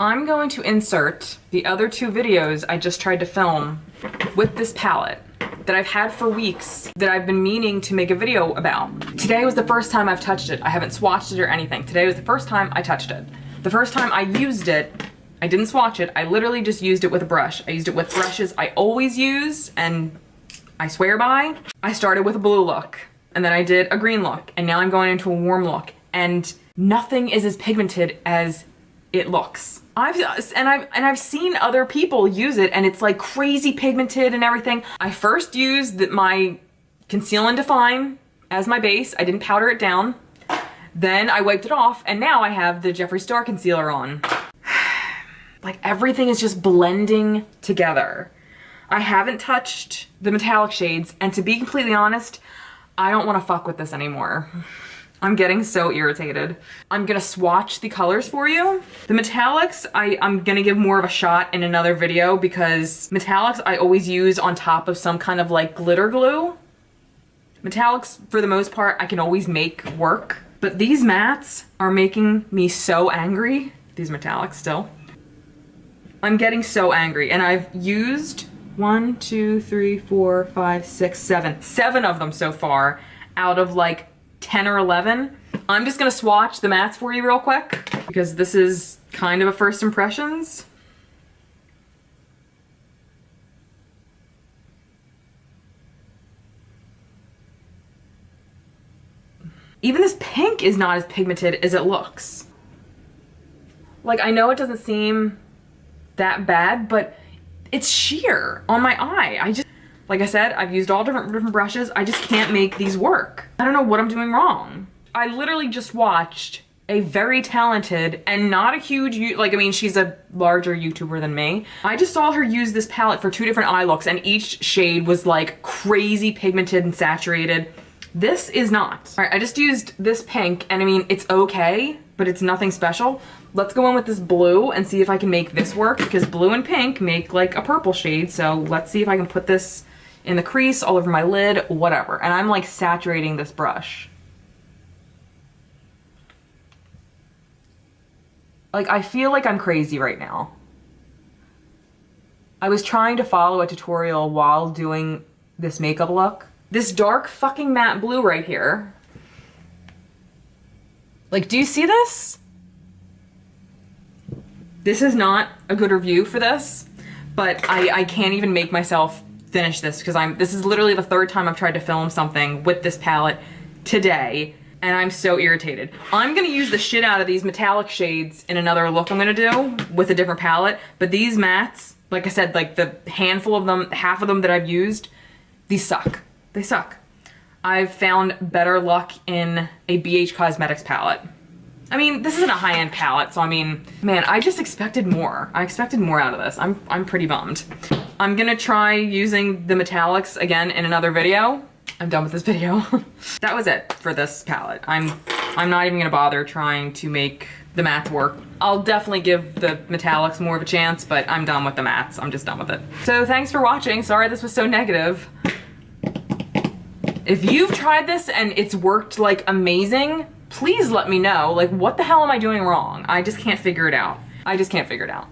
I'm going to insert the other 2 videos I just tried to film with this palette that I've had for weeks that I've been meaning to make a video about. Today was the first time I've touched it. I haven't swatched it or anything. Today was the first time I touched it. The first time I used it, I didn't swatch it. I literally just used it with a brush. I used it with brushes I always use and I swear by. I started with a blue look and then I did a green look and now I'm going into a warm look and nothing is as pigmented as it looks. I've seen other people use it and it's like crazy pigmented and everything. I first used my Conceal and Define as my base. I didn't powder it down. Then I wiped it off and now I have the Jeffree Star concealer on. Like everything is just blending together. I haven't touched the metallic shades and to be completely honest, I don't want to fuck with this anymore. I'm getting so irritated. I'm gonna swatch the colors for you. The metallics, I'm gonna give more of a shot in another video because metallics I always use on top of some kind of like glitter glue. Metallics, for the most part, I can always make work. But these mattes are making me so angry. These metallics still. I'm getting so angry and I've used 1, 2, 3, 4, 5, 6, 7. 7 of them so far out of like 10 or 11. I'm just gonna swatch the mattes for you real quick because this is kind of a first impressions. Even this pink is not as pigmented as it looks. Like I know it doesn't seem that bad, but it's sheer on my eye. Like I said, I've used all different brushes. I just can't make these work. I don't know what I'm doing wrong. I literally just watched a very talented and not a huge, like, I mean, she's a larger YouTuber than me. I just saw her use this palette for 2 different eye looks and each shade was like crazy pigmented and saturated. This is not. All right, I just used this pink and I mean, it's okay, but it's nothing special. Let's go in with this blue and see if I can make this work because blue and pink make like a purple shade. So let's see if I can put this in the crease, all over my lid, whatever. And I'm like saturating this brush. Like I feel like I'm crazy right now. I was trying to follow a tutorial while doing this makeup look. This dark fucking matte blue right here. Like, do you see this? This is not a good review for this, but I can't even make myself finish this because this is literally the 3rd time I've tried to film something with this palette today and I'm so irritated. I'm gonna use the shit out of these metallic shades in another look I'm gonna do with a different palette, but these mattes, like I said, like the handful of them, half of them that I've used, these suck. They suck. I've found better luck in a BH Cosmetics palette. I mean, this isn't a high-end palette, so I mean, man, I just expected more. I expected more out of this. I'm pretty bummed. I'm gonna try using the metallics again in another video. I'm done with this video. That was it for this palette. I'm not even gonna bother trying to make the mattes work. I'll definitely give the metallics more of a chance, but I'm done with the mattes. I'm just done with it. So thanks for watching. Sorry this was so negative. If you've tried this and it's worked like amazing, please let me know. Like, what the hell am I doing wrong? I just can't figure it out. I just can't figure it out.